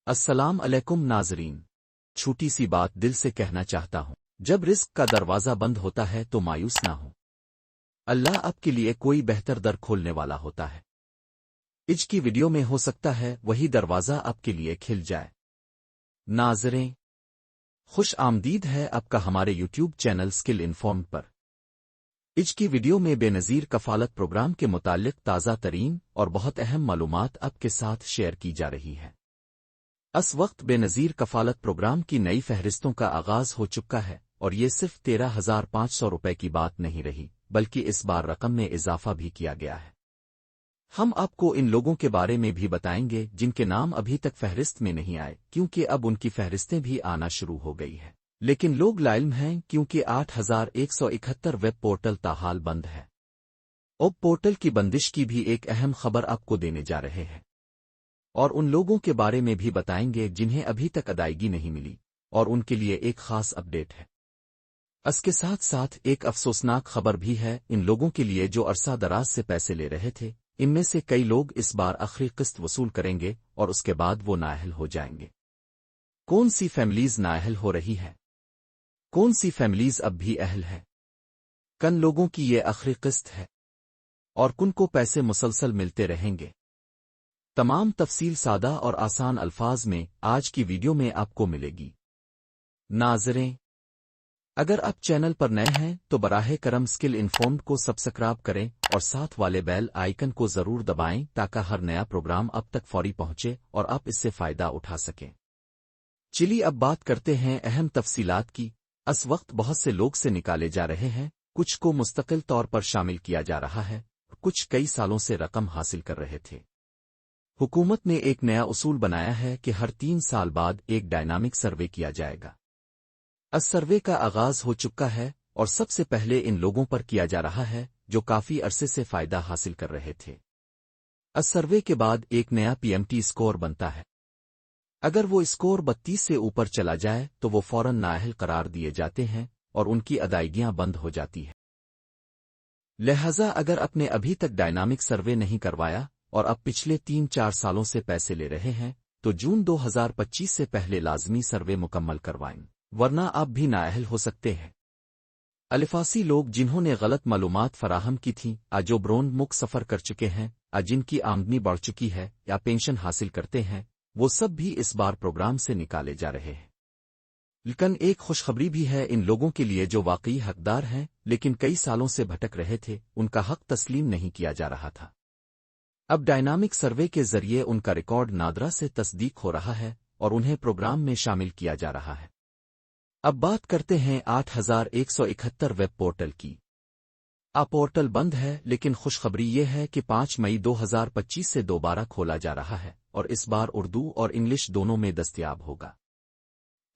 السلام علیکم ناظرین، چھوٹی سی بات دل سے کہنا چاہتا ہوں۔ جب رزق کا دروازہ بند ہوتا ہے تو مایوس نہ ہو، اللہ آپ کے لیے کوئی بہتر در کھولنے والا ہوتا ہے۔ آج کی ویڈیو میں ہو سکتا ہے وہی دروازہ آپ کے لیے کھل جائے۔ ناظرین، خوش آمدید ہے آپ کا ہمارے یوٹیوب چینل اسکل انفارم پر۔ آج کی ویڈیو میں بے نظیر کفالت پروگرام کے متعلق تازہ ترین اور بہت اہم معلومات آپ کے ساتھ شیئر کی جا رہی ہے۔ اس وقت بے نظیر کفالت پروگرام کی نئی فہرستوں کا آغاز ہو چکا ہے، اور یہ صرف 13,500 روپے کی بات نہیں رہی، بلکہ اس بار رقم میں اضافہ بھی کیا گیا ہے۔ ہم آپ کو ان لوگوں کے بارے میں بھی بتائیں گے جن کے نام ابھی تک فہرست میں نہیں آئے، کیونکہ اب ان کی فہرستیں بھی آنا شروع ہو گئی ہیں، لیکن لوگ لائلم ہیں کیونکہ 8,171 ویب پورٹل تاحال بند ہے۔ ویب پورٹل کی بندش کی بھی ایک اہم خبر آپ کو دینے جا رہے ہیں، اور ان لوگوں کے بارے میں بھی بتائیں گے جنہیں ابھی تک ادائیگی نہیں ملی، اور ان کے لیے ایک خاص اپ ڈیٹ ہے۔ اس کے ساتھ ساتھ ایک افسوسناک خبر بھی ہے ان لوگوں کے لیے جو عرصہ دراز سے پیسے لے رہے تھے۔ ان میں سے کئی لوگ اس بار آخری قسط وصول کریں گے اور اس کے بعد وہ نااہل ہو جائیں گے۔ کون سی فیملیز نااہل ہو رہی ہے؟ کون سی فیملیز اب بھی اہل ہے؟ کن لوگوں کی یہ آخری قسط ہے؟ اور کن کو پیسے مسلسل ملتے رہیں گے؟ تمام تفصیل سادہ اور آسان الفاظ میں آج کی ویڈیو میں آپ کو ملے گی۔ ناظرین، اگر آپ چینل پر نئے ہیں تو براہ کرم اسکل انفارمڈ کو سبسکرائب کریں اور ساتھ والے بیل آئیکن کو ضرور دبائیں تاکہ ہر نیا پروگرام اب تک فوری پہنچے اور آپ اس سے فائدہ اٹھا سکیں۔ چلیے اب بات کرتے ہیں اہم تفصیلات کی۔ اس وقت بہت سے لوگ سے نکالے جا رہے ہیں، کچھ کو مستقل طور پر شامل کیا جا رہا ہے، کچھ کئی سالوں سے رقم حاصل کر رہے تھے۔ حکومت نے ایک نیا اصول بنایا ہے کہ ہر 3 سال بعد ایک ڈائنامک سروے کیا جائے گا۔ اس سروے کا آغاز ہو چکا ہے اور سب سے پہلے ان لوگوں پر کیا جا رہا ہے جو کافی عرصے سے فائدہ حاصل کر رہے تھے۔ اس سروے کے بعد ایک نیا PMT اسکور بنتا ہے۔ اگر وہ اسکور 32 سے اوپر چلا جائے تو وہ فوراً نااہل قرار دیے جاتے ہیں اور ان کی ادائیگیاں بند ہو جاتی ہیں۔ لہذا اگر آپ نے ابھی تک ڈائنامک سروے نہیں کروایا اور اب پچھلے 3-4 سالوں سے پیسے لے رہے ہیں تو جون 2025 سے پہلے لازمی سروے مکمل کروائیں، ورنہ آپ بھی نااہل ہو سکتے ہیں۔ الفاظی لوگ جنہوں نے غلط معلومات فراہم کی تھیں، جو برون مک سفر کر چکے ہیں، جن کی آمدنی بڑھ چکی ہے یا پینشن حاصل کرتے ہیں، وہ سب بھی اس بار پروگرام سے نکالے جا رہے ہیں۔ لیکن ایک خوشخبری بھی ہے ان لوگوں کے لیے جو واقعی حقدار ہیں لیکن کئی سالوں سے بھٹک رہے تھے، ان کا حق تسلیم نہیں کیا جا رہا تھا۔ اب ڈائنامک سروے کے ذریعے ان کا ریکارڈ نادرا سے تصدیق ہو رہا ہے اور انہیں پروگرام میں شامل کیا جا رہا ہے۔ اب بات کرتے ہیں 8,171 ویب پورٹل کی۔ پورٹل بند ہے، لیکن خوشخبری یہ ہے کہ 5 مئی 2025 سے دوبارہ کھولا جا رہا ہے اور اس بار اردو اور انگلش دونوں میں دستیاب ہوگا۔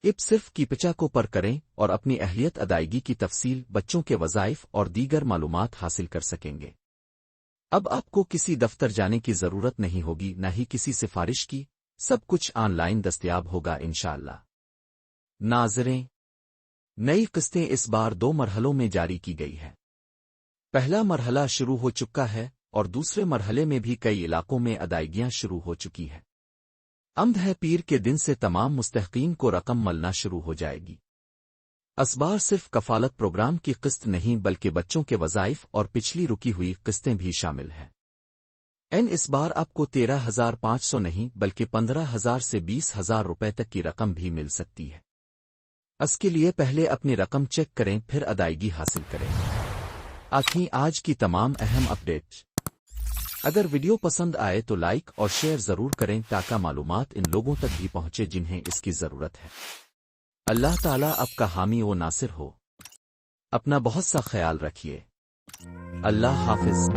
اب صرف کیپچا کو پر کریں اور اپنی اہلیت ادائیگی کی تفصیل، بچوں کے وظائف اور دیگر معلومات حاصل کر سکیں گے۔ اب آپ کو کسی دفتر جانے کی ضرورت نہیں ہوگی، نہ ہی کسی سفارش کی، سب کچھ آن لائن دستیاب ہوگا انشاءاللہ۔ ناظرین، نئی قسطیں اس بار 2 مرحلوں میں جاری کی گئی ہے۔ پہلا مرحلہ شروع ہو چکا ہے اور دوسرے مرحلے میں بھی کئی علاقوں میں ادائیگیاں شروع ہو چکی ہے۔ امید ہے پیر کے دن سے تمام مستحقین کو رقم ملنا شروع ہو جائے گی۔ اس بار صرف کفالت پروگرام کی قسط نہیں بلکہ بچوں کے وظائف اور پچھلی رکی ہوئی قسطیں بھی شامل ہیں۔ اس بار آپ کو 13,500 نہیں بلکہ 15,000 سے 20,000 روپے تک کی رقم بھی مل سکتی ہے۔ اس کے لیے پہلے اپنی رقم چیک کریں، پھر ادائیگی حاصل کریں۔ آج کی تمام اہم اپ ڈیٹ۔ اگر ویڈیو پسند آئے تو لائک اور شیئر ضرور کریں تاکہ معلومات ان لوگوں تک بھی پہنچے جنہیں اس کی ضرورت ہے۔ اللہ تعالیٰ آپ کا حامی و ناصر ہو۔ اپنا بہت سا خیال رکھیے۔ اللہ حافظ۔